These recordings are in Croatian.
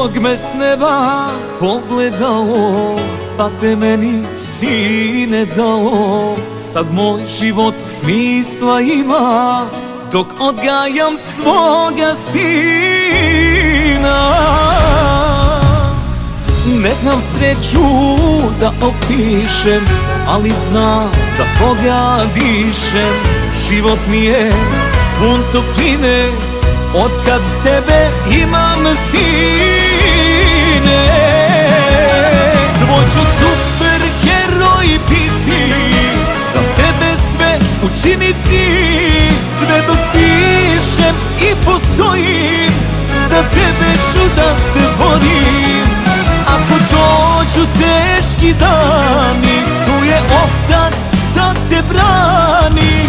Bog me s neba pogledao, pa te meni sine dao. Sad moj život smisla ima, dok odgajam svoga sina. Ne znam sreću da opišem, ali znam za koga dišem. Život mi je pun topline, otkad tebe imam sine. Tvoj ću super heroj biti, za tebe sve učiniti. Sve dok pišem i postojim, za tebe ću da se borim. Ako dođu teški dani, tu je otac da te brani.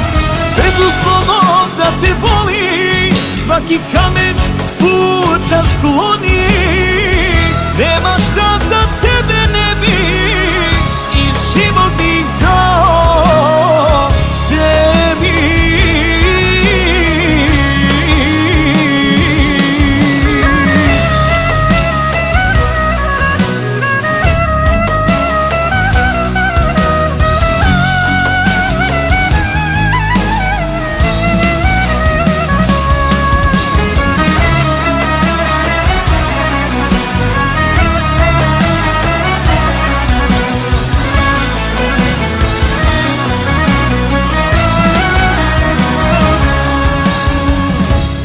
Bezuslovno da te voli, svaki kamen s puta skloni. Nema šta za tebe ne bi i život bi dao tebi.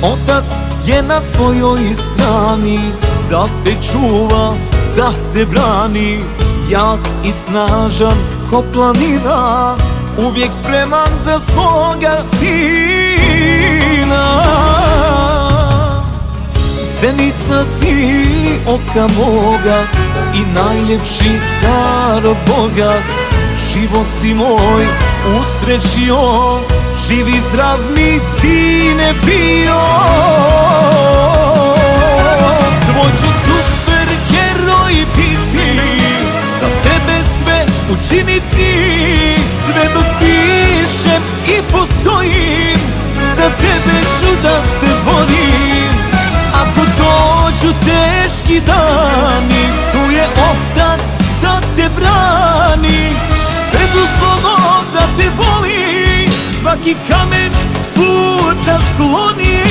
Otac je na tvojoj strani, da te čuva, da te brani. Jak i snažan ko planina, uvijek spreman za svoga sina. Zenica si oka moga i najljepši dar od Boga. Život si moj usrećio, živi zdrav mi sine bio. Tvoj ću super heroj biti, za tebe sve učiniti. Sve dok pišem i postojim, za tebe ću da se borim. Ako dođu teški dani, tu je otac da te brani. Bezuslovno da te voli, svaki kamen s puta skloni.